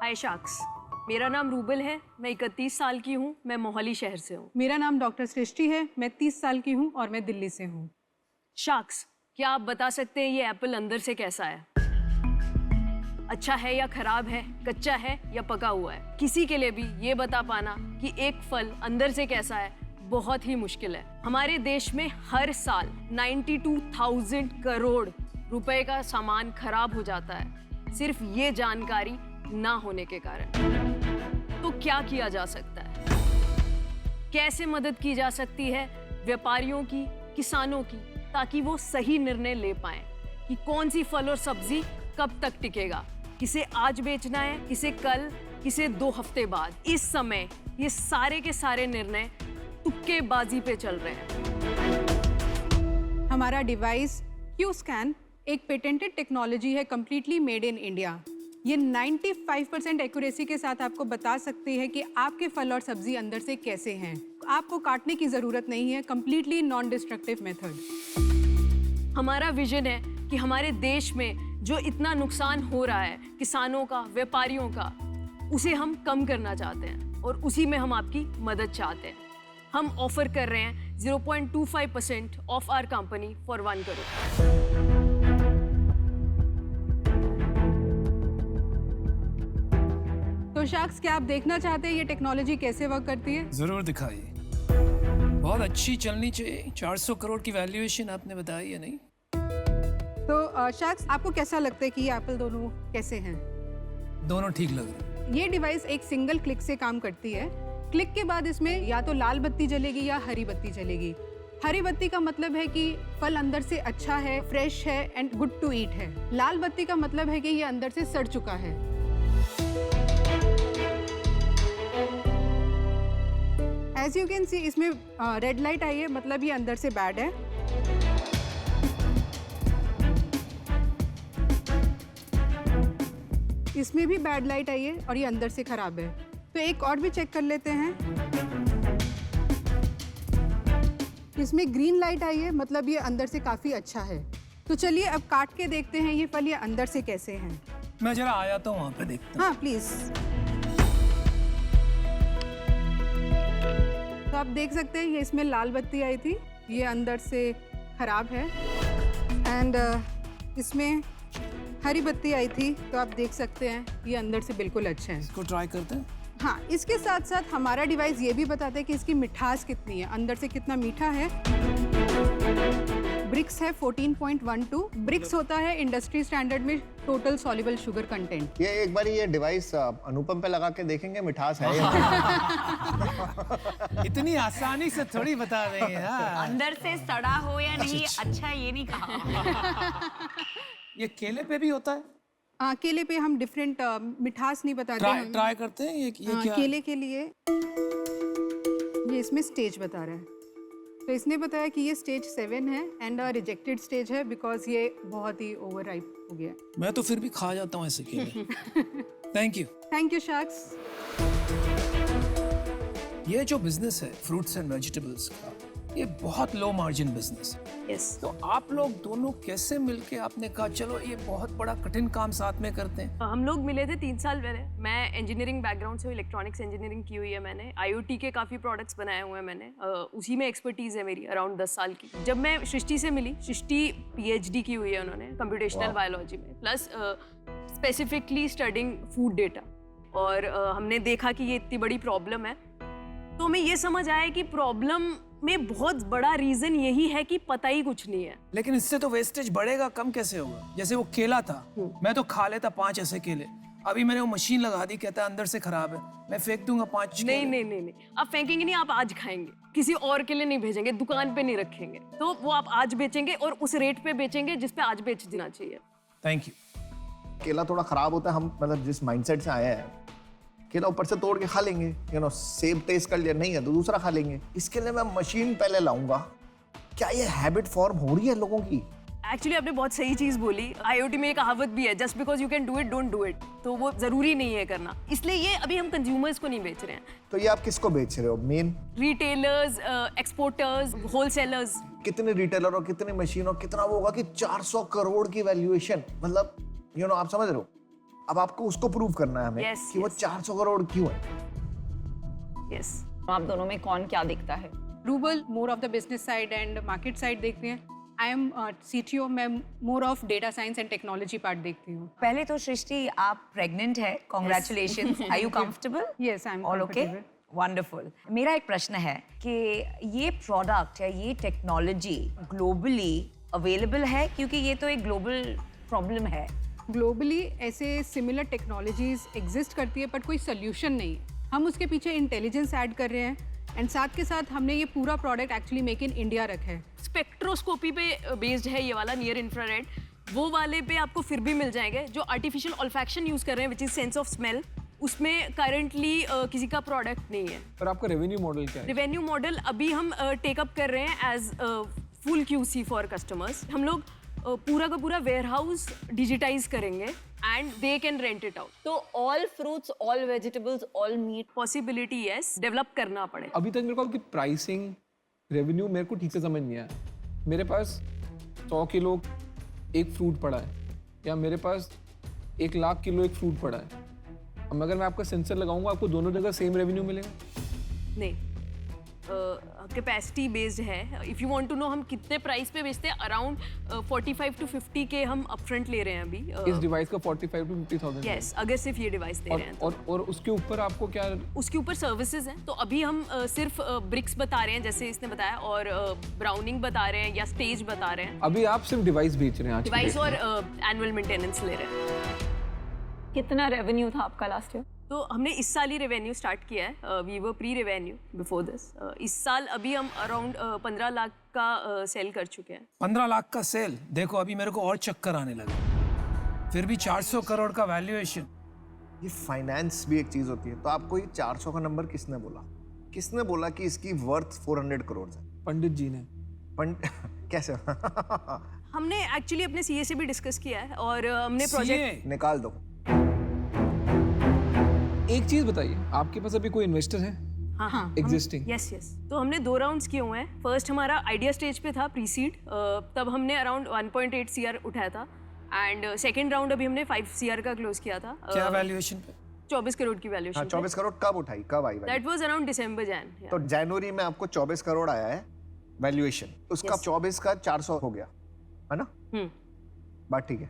हाय sacks, मेरा नाम rouble है, मैं 31 साल की हूँ, मैं मोहाली शहर से हूँ। मेरा नाम डॉक्टर सृष्टि है, मैं 30 साल की हूँ और मैं दिल्ली से हूँ। शाक्स, क्या आप बता सकते हैं ये एप्पल अंदर से कैसा है? अच्छा है या खराब है, कच्चा है या पका हुआ है? किसी के लिए भी ये बता पाना कि एक फल अंदर से कैसा है बहुत ही मुश्किल है। हमारे देश में हर साल 92,000 करोड़ रुपए का सामान खराब हो जाता है, सिर्फ ये जानकारी ना होने के कारण। तो क्या किया जा सकता है? कैसे मदद की जा सकती है व्यापारियों की, किसानों की, ताकि वो सही निर्णय ले पाएं कि कौन सी फल और सब्जी कब तक टिकेगा, किसे आज बेचना है, किसे कल, किसे 2 हफ्ते बाद। इस समय ये सारे के सारे निर्णय तुक्केबाजी पे चल रहे हैं। हमारा डिवाइस क्यू स्कैन एक पेटेंटेड टेक्नोलॉजी है, कम्प्लीटली मेड इन इंडिया। ये 95% एक्यूरेसी के साथ आपको बता सकती है कि आपके फल और सब्जी अंदर से कैसे हैं। आपको काटने की ज़रूरत नहीं है, कम्प्लीटली नॉन डिस्ट्रक्टिव मेथड। हमारा विजन है कि हमारे देश में जो इतना नुकसान हो रहा है किसानों का, व्यापारियों का, उसे हम कम करना चाहते हैं और उसी में हम आपकी मदद चाहते हैं। हम ऑफर कर रहे हैं 0.25% of our company for 1 crore. तो शाक्स, क्या आप देखना चाहते हैं ये टेक्नोलॉजी कैसे वर्क करती है? जरूर दिखाइए। बहुत अच्छी चलनी चाहिए। 400 करोड़ की वैल्यूएशन आपने बताई है, नहीं? तो शाक्स, आपको कैसा लगता है कि ये एप्पल दोनों कैसे हैं? दोनों ठीक लग रहे हैं। ये डिवाइस एक सिंगल क्लिक से काम करती है। क्लिक के बाद इसमें या तो लाल बत्ती जलेगी या हरी बत्ती जलेगी। हरी बत्ती का मतलब है कि फल अंदर से अच्छा है, फ्रेश है एंड गुड टू ईट है। लाल बत्ती का मतलब है कि ये अंदर से सड़ चुका है। एज यू कैन सी, इसमें रेड लाइट आई है, मतलब ये अंदर से बैड है। इसमें भी बैड लाइट आई है और ये अंदर से खराब है। तो एक और भी चेक कर लेते हैं। इसमें ग्रीन लाइट आई है, मतलब ये अंदर से काफी अच्छा है। तो चलिए अब काट के देखते हैं ये फल ये अंदर से कैसे हैं। मैं जरा आया तो वहाँ पे देखता हूँ। हाँ प्लीज। तो आप देख सकते हैं ये इसमें लाल बत्ती आई थी, ये अंदर से खराब है। एंड इसमें हरी बत्ती आई थी, तो आप देख सकते हैं ये अंदर से बिल्कुल अच्छा है। इसको ट्राई करते हैं। हाँ, इसके साथ साथ हमारा डिवाइस ये भी बताता है कि इसकी मिठास कितनी है, अंदर से कितना मीठा है। ब्रिक्स है 14.12। ब्रिक्स होता है इंडस्ट्री स्टैंडर्ड में टोटल सॉल्युबल शुगर कंटेंट। ये एक बार ये डिवाइस अनुपम पे लगा के देखेंगे मिठास है या इतनी आसानी से थोड़ी बता देंगे। हाँ। अंदर से सड़ा हो या नहीं, अच्छा ये नहीं कहा। ये केले पे भी होता है? केले पे हम डिफरेंट मिठास नहीं बताते। ट्राई करते हैं। ये क्या? केले के लिए ये इसमें स्टेज बता रहा है। तो इसने बताया कि ये स्टेज 7 है एंड रिजेक्टेड स्टेज है बिकॉज ये बहुत ही ओवर राइप हो गया। मैं तो फिर भी खा जाता हूँ ऐसे केले। Thank you. Thank you sacks. ये जो बिजनेस है फ्रूट्स एंड वेजिटेबल्स का, ये बहुत लो मार्जिन बिजनेस है। यस। तो आप लोग दोनों कैसे मिलके आपने कहा चलो ये बहुत बड़ा कठिन काम साथ में करते हैं? हम लोग मिले थे 3 साल पहले। मैं इंजीनियरिंग बैकग्राउंड से, इलेक्ट्रॉनिक्स इंजीनियरिंग की हुई है मैंने। IoT के काफ़ी प्रोडक्ट्स बनाए हुए हैं मैंने। उसी में एक्सपर्टीज़ है मेरी, अराउंड 10 साल की। जब मैं सृष्टि से मिली, सृष्टि PhD की हुई है उन्होंने कंप्यूटेशनल बायोलॉजी में, plus specifically studying food data. और हमने देखा कि ये इतनी बड़ी प्रॉब्लम है, तो हमें ये समझ आया कि प्रॉब्लम में बहुत बड़ा रीजन यही है कि पता ही कुछ नहीं है। लेकिन इससे तो वेस्टेज बढ़ेगा, कम कैसे होगा? जैसे वो केला था, मैं तो खा लेता 5 ऐसे केले। अभी मैंने वो मशीन लगा दी, कहता है अंदर से खराब है, मैं फेंक दूंगा 5 नहीं नहीं नहीं नहीं, आप फेंकेंगे नहीं, आप आज खाएंगे, किसी और के लिए नहीं भेजेंगे, दुकान पे नहीं रखेंगे। तो वो आप आज बेचेंगे और उस रेट पे बेचेंगे जिस पे आज बेच देना चाहिए। Thank you. केला थोड़ा खराब होता है, हम मतलब जिस माइंडसेट से आए हैं, केला ऊपर से तोड़ के खा लेंगे, सेब टेस्ट कर लिया, नहीं है तो दूसरा खा लेंगे। इसके लिए मैं मशीन पहले लाऊंगा। क्या ये हैबिट फॉर्म हो रही है लोगों की? एक्चुअली आपने बहुत सही चीज बोली। IoT में एक कहावत भी है, just because you can do it don't do it. तो वो जरूरी नहीं है करना, इसलिए ये अभी हम कंज्यूमर्स को नहीं बेच रहे हैं। तो ये आप किसको बेच रहे हो? Main retailers, exporters, wholesalers. कितने रिटेलर और कितनी मशीन और कितना वो होगा कि 400 करोड़ की वैल्यूएशन, मतलब आप समझ रहे हो? अब आपको उसको प्रूव करना है हमें Yes, कि वो yes. 400 करोड़ क्यों है। यस आप दोनों में कौन क्या दिखता है? Rupal more of the business side and market side देखते हैं। आई एम CTO, मैं more of data science and technology part देखती हूँ। पहले तो सृष्टि आप प्रेग्नेंट है, congratulations. Are you comfortable? Yes, I'm all okay, comfortable. Wonderful. मेरा एक प्रश्न है कि ये प्रोडक्ट या ये टेक्नोलॉजी ग्लोबली अवेलेबल है, क्योंकि ये तो एक ग्लोबल प्रॉब्लम है। ग्लोबली ऐसे सिमिलर टेक्नोलॉजीज एग्जिस्ट करती है, बट कोई सोल्यूशन नहीं है। हम उसके पीछे इंटेलिजेंस ऐड कर रहे हैं एंड साथ के साथ हमने ये पूरा product actually make in India रखा है। स्पेक्ट्रोस्कोपी पे बेस्ड है ये वाला नियर इंफ्रारेड। वो वाले पे आपको फिर भी मिल जाएंगे। जो आर्टिफिशियल ऑल्फैक्शन यूज कर रहे हैं which is sense of smell, उसमें करंटली किसी का प्रोडक्ट नहीं है। पर आपका रेवेन्यू मॉडल क्या है? रेवेन्यू मॉडल अभी हम टेकअप कर रहे हैं as full QC for customers. हम लोग पूरा का पूरा वेयरहाउस डिजिटाइज करेंगे and they can rent it out. तो all fruits, all vegetables, all meat, possibility yes, develop करना पड़े। अभी तक मेरे को आपकी प्राइसिंग रेवेन्यू मेरे को ठीक से समझ नहीं आया। मेरे पास 100 किलो एक फ्रूट पड़ा है या मेरे पास 1 लाख किलो एक फ्रूट पड़ा है। अब अगर मैं आपका सेंसर लगाऊंगा आपको दोनों जगह सेम रेवेन्यू मिलेगा? नहीं, कैपेसिटी बेस्ड है। If you want to know हम कितने प्राइस पे बेचते हैं, अराउंड 45 to 50 के हम अपफ्रंट ले रहे हैं अभी। इस डिवाइस का 45 to 50,000। यस, अगर सिर्फ ये डिवाइस दे रहे हैं तो। और उसके ऊपर आपको क्या? उसके ऊपर सर्विसेज हैं। तो अभी हम सिर्फ ब्रिक्स बता रहे हैं जैसे इसने बताया, और ब्राउनिंग बता रहे हैं या स्टेज बता रहे हैं। अभी आप सिर्फ डिवाइस बेच रहे हैं आज की डिवाइस डेट में। और एनुअल मेंटेनेंस ले रहे हैं। कितना रेवेन्यू था आपका लास्ट ईयर? तो हमने इस साल ही रेवेन्यू स्टार्ट किया है। We were pre revenue before this. इस साल अभी हम अराउंड 15 लाख का सेल कर चुके हैं। 15 लाख का सेल, देखो अभी मेरे को और चक्कर आने लगे। फिर भी 400 करोड़ का वैल्यूएशन। ये फाइनेंस भी एक चीज होती है। तो आपको ये 400 का नंबर किसने बोला? किसने बोला कि इसकी वर्थ 400 करोड़ है? पंडित जी ने। कैसे? हमने एक्चुअली अपने CA से भी डिस्कस किया है और हमने प्रोजेक्ट निकाल दो। एक चीज बताइए, आपके पास अभी कोई इन्वेस्टर है? हाँ Existing? यस। तो हमने 2 राउंड्स किए हुए हैं। फर्स्ट हमारा आइडिया स्टेज पे था, प्री सीड, तब हमने अराउंड 1.8 CR उठाया था एंड सेकंड राउंड अभी हमने 5 CR का क्लोज किया था। क्या वैल्यूएशन पे? 24 करोड़ की हाँ, वैल्यूएशन। 24 करोड़ कब उठाई, कब आई? दैट वाज अराउंड दिसंबर जैन। तो जनवरी में आपको 24 करोड़ आया है वैल्यूएशन, उसका 24 का 400 हो गया, है ना? बात ठीक है।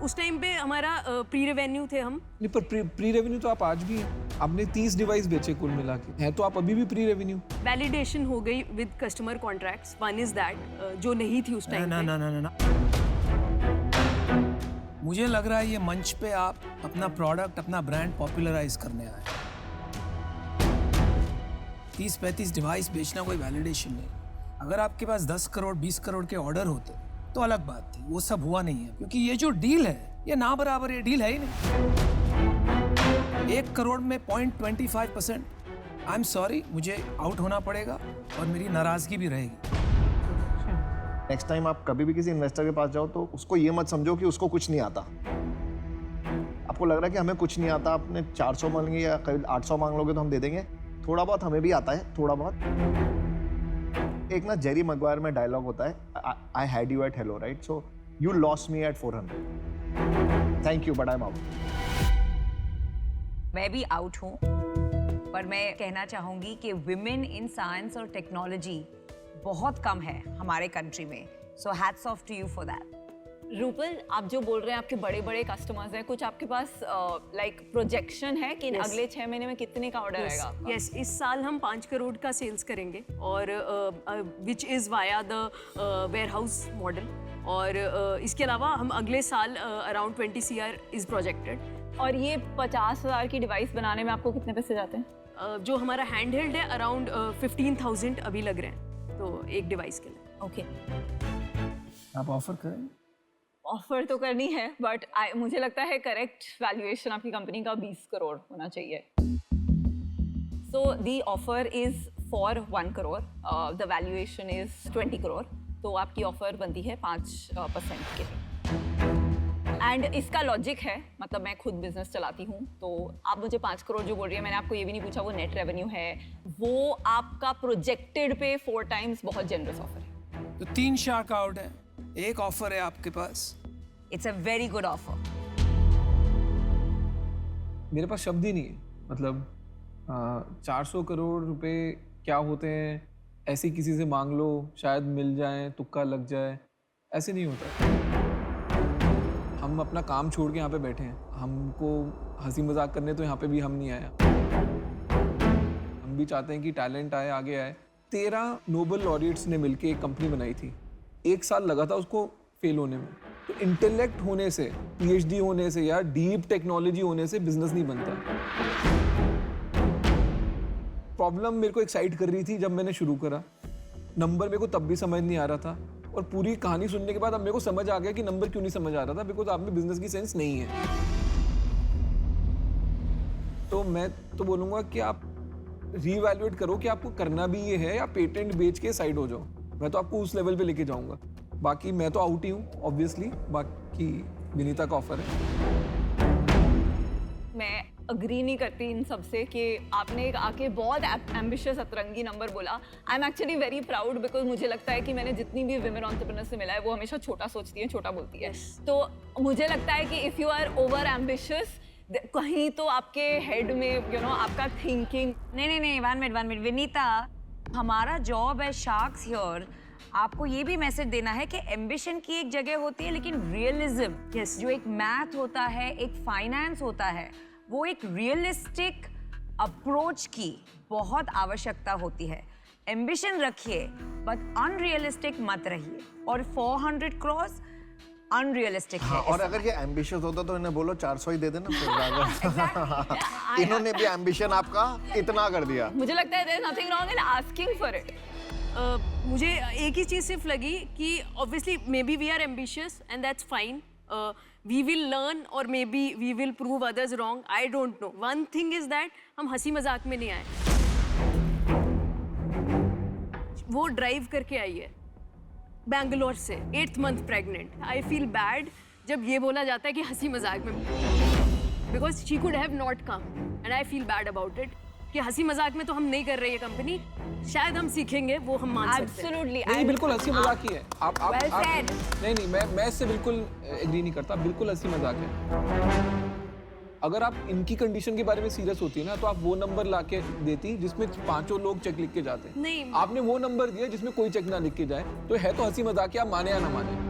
उस टाइम पे हमारा प्री रेवेन्यू थे हम। नहीं, पर प्री रेवेन्यू तो आप आज भी हैं। आपने 30 डिवाइस बेचे कुल मिला के, हैं तो आप अभी भी प्री रेवेन्यू। वैलिडेशन हो गई with customer contracts. One is that जो नहीं थी उस टाइम ना पे। ना ना ना ना। मुझे लग रहा है ये मंच पे आप अपना प्रोडक्ट, अपना ब्रांड पॉपुलराइज करने आए। 30-35 डिवाइस बेचना कोई वैलिडेशन नहीं। अगर आपके पास 10 करोड़ 20 करोड़ के ऑर्डर होते तो अलग बात थी। वो सब हुआ नहीं है क्योंकि ये जो डील है ये ना बराबर ये डील है ही नहीं। 1 करोड़ में 0.25%। आई एम सॉरी, मुझे आउट होना पड़ेगा और मेरी नाराजगी भी रहेगी। नेक्स्ट टाइम आप कभी भी किसी इन्वेस्टर के पास जाओ तो उसको ये मत समझो कि उसको कुछ नहीं आता। आपको लग रहा है कि हमें कुछ नहीं आता, आपने 400 मांगे या करीब 800 मांग लोगे तो हम दे देंगे। थोड़ा बहुत हमें भी आता है, थोड़ा बहुत। एक ना जेरी मैग्वायर में डायलॉग होता है, I had you at hello, right? So you lost me at 400। Thank you but I am out. मैं भी आउट हूँ, पर मैं कहना चाहूँगी कि विमेन इन साइंस और टेक्नोलॉजी बहुत कम है हमारे कंट्री में। So hats off to you for that. Rupal, आप जो बोल रहे हैं आपके बड़े बड़े कस्टमर्स हैं, कुछ आपके पास लाइक प्रोजेक्शन है कि Yes. अगले 6 महीने में कितने का ऑर्डर आएगा आपका? यस, इस साल हम 5 करोड़ का सेल्स करेंगे और which is via the warehouse model. और इसके अलावा हम अगले साल अराउंड 20 CR इज़ प्रोजेक्टेड। और ये 50,000 की डिवाइस बनाने में आपको कितने पैसे जाते हैं? जो हमारा हैंड हेल्ड है अराउंड 15,000 अभी लग रहे हैं तो एक डिवाइस के लिए। ओके, आप ऑफर करें? ऑफर तो करनी है, बट मुझे लगता है करेक्ट वैल्यूएशन आपकी कंपनी का 20 करोड़ होना चाहिए। So the offer is for 1 crore, the valuation is 20 crore, तो आपकी ऑफर बनती है 5% के लिए। एंड इसका लॉजिक है, मतलब मैं खुद बिजनेस चलाती हूँ, तो आप मुझे 5 करोड़ जो बोल रही है, मैंने आपको ये भी नहीं पूछा वो नेट रेवेन्यू है, वो आपका प्रोजेक्टेड पे 4 टाइम्स बहुत जेनरस ऑफर है। तो 3 शार्क आउट है, एक ऑफर है आपके पास। It's a very good offer. मेरे पास शब्द ही नहीं है। मतलब 400 करोड़ रुपए क्या होते हैं, ऐसे किसी से मांग लो शायद मिल जाए, तुक्का लग जाए, ऐसे नहीं होता। हम अपना काम छोड़ के यहाँ पे बैठे हैं, हमको हंसी मजाक करने तो यहाँ पे भी हम नहीं आया। हम भी चाहते हैं कि टैलेंट आए, आगे आए। 13 नोबेल लॉरिएट्स ने मिलके एक कंपनी बनाई थी, 1 साल लगा था उसको फेल होने में। तो इंटेलेक्ट होने से, PhD होने से या डीप टेक्नोलॉजी होने से बिजनेस नहीं बनता। प्रॉब्लम मेरे को एक्साइट कर रही थी जब मैंने शुरू करा, नंबर मेरे को तब भी समझ नहीं आ रहा था, और पूरी कहानी सुनने के बाद अब मेरे को समझ आ गया कि नंबर क्यों नहीं समझ आ रहा था, बिकॉज आप में बिजनेस की सेंस नहीं है। तो मैं तो बोलूँगा कि आप रीवैल्यूएट करो कि आपको करना भी ये है या पेटेंट बेच के साइड हो जाओ। मैं तो आपको उस लेवल पे लेके जाऊंगा। बाकी मैं तो आउट ही हूँ ऑब्वियसली, बाकी विनीता का ऑफर है। मैं अग्री नहीं करती इन सब से कि आपने एक आके बहुत एम्बिशियस अतरंगी नंबर बोला। I am actually very proud because मुझे लगता है कि मैंने जितनी भी विमेन एंटरप्रेन्योर से मिला है वो हमेशा छोटा सोचती है, छोटा बोलती है। तो मुझे लगता है कि if you are over ambitious कहीं तो आपके हेड में आपका थिंकिंग नहीं, 1 मिनट विनीता, हमारा जॉब है शार्क्स हियर आपको ये भी मैसेज देना है कि एम्बिशन की एक जगह होती है, लेकिन रियलिज्म जो एक मैथ होता है, एक फाइनेंस होता है, वो एक रियलिस्टिक अप्रोच की बहुत आवश्यकता होती है। एम्बिशन रखिए बट अनरियलिस्टिक मत रहिए, और 400 क्रॉस अनरियलिस्टिक है। और अगर ये एम्बिशियस होता तो इन्हें बोलो 400 ही दे देना फिर। इन्होंने भी एम्बिशन आपका इतना कर दिया। मुझे लगता है there is nothing wrong in asking for it. मुझे एक ही चीज़ सिर्फ लगी कि obviously may be we are ambitious and that's fine, we will learn और may be we will prove others wrong, I don't know. One thing is that हम हंसी मजाक में नहीं आए, वो ड्राइव करके आई है बैंगलोर से, 8th month pregnant. I feel bad जब ये बोला जाता है कि हंसी मजाक में, because she could have not come and I feel bad about it कि हंसी मजाक में तो हम नहीं कर रहे ये कंपनी, शायद हम सीखेंगे, वो हम मान सकते हैं। एब्सोल्युटली नहीं, बिल्कुल हंसी मजाक ही है। आप Well said. नहीं, मैं इससे बिल्कुल एग्री नहीं करता, बिल्कुल हंसी मजाक है। अगर आप इनकी कंडीशन के बारे में सीरियस होती है ना, तो आप वो नंबर ला के देती जिसमें 5 लोग चेक लिख के जाते हैं। नहीं। आपने वो नंबर दिया जिसमें कोई चेक ना लिख के जाए, तो है तो हंसी मजाक, आप माने या ना माने।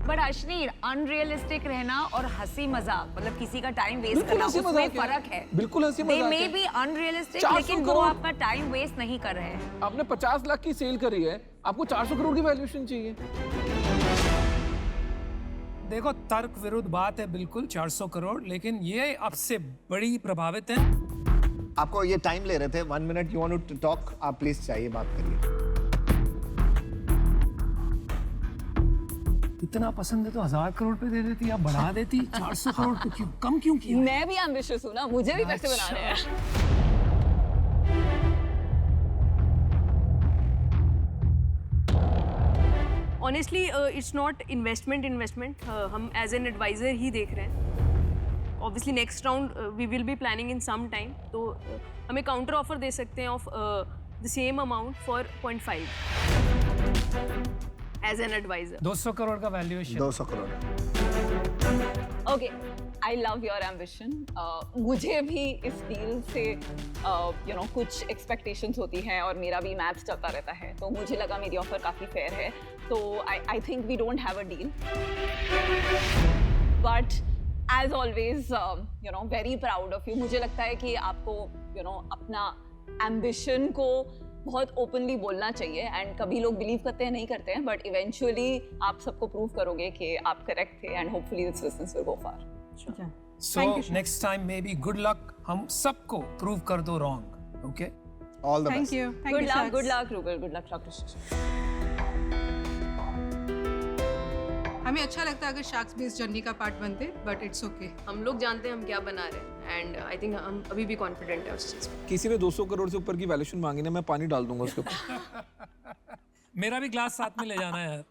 बट अश्नीर, अनरियलिस्टिक रहना और हंसी मजाक, मतलब किसी का टाइम वेस्ट बिल्कुल करना, हंसी उसमें मजाक है। फर्क है। बिल्कुल हंसी They मजाक may है। be unrealistic, 400 लेकिन वो करोड़। आपका टाइम वेस्ट नहीं कर रहे हैं। आपने 50 लाख की सेल करी है, आपको 400 करोड़ की वैल्यूएशन चाहिए। देखो, तर्क विरुद्ध बात है बिल्कुल, 400 करोड़, लेकिन ये आपसे बड़ी प्रभावित है। आपको ये टाइम ले रहे थे, 1 minute you want to talk, आप प्लीज चाहिए बात करिए। इतना पसंद है तो 1000 करोड़ पे दे देती, आप बढ़ा देती, 400 करोड़ तो क्यों कम क्यों किया? मैं भी एम्बिशियस हूँ ना, मुझे भी पैसे बनाने हैं। ऑनेस्टली इट्स नॉट इन्वेस्टमेंट, हम एज एन एडवाइजर ही देख रहे हैं। Obviously next round we will be planning in some time, तो हमें काउंटर ऑफर दे सकते हैं of the same amount for 0.5 as an advisor. 200 crore का valuation. 200 crore. Okay, I love your ambition. मुझे भी इस डील से कुछ एक्सपेक्टेशंस होती हैं और मेरा भी मैथ्स चलता रहता है, तो मुझे लगा मेरी ऑफर काफ़ी फेयर है, तो I think we don't have a deal, but as always very proud of you. मुझे लगता है कि आपको अपना एम्बिशन को बहुत ओपनली बोलना चाहिए, एंड कभी लोग बिलीव करते हैं, नहीं करते हैं, बट इवेंचुअली आप सबको प्रूव करोगे कि आप करेक्ट थे, and hopefully this business will go far. So next time maybe good luck, हम सबको प्रूव कर दो wrong, okay? All the Thank best. you. Thank Good you, luck, Shaks. good luck, Rugal. Good luck, Dr. हमें अच्छा लगता है अगर sharks भी इस जर्नी का पार्ट बनते, बट इट्स ओके। हम लोग जानते हैं हम क्या बना रहे हैं, एंड आई थिंक हम अभी भी कॉन्फिडेंट है उस चीज़ में। किसी ने 200 करोड़ से ऊपर की वैल्यूएशन मांगी ना, मैं पानी डाल दूंगा उसके ऊपर। मेरा भी ग्लास साथ में ले जाना है यार।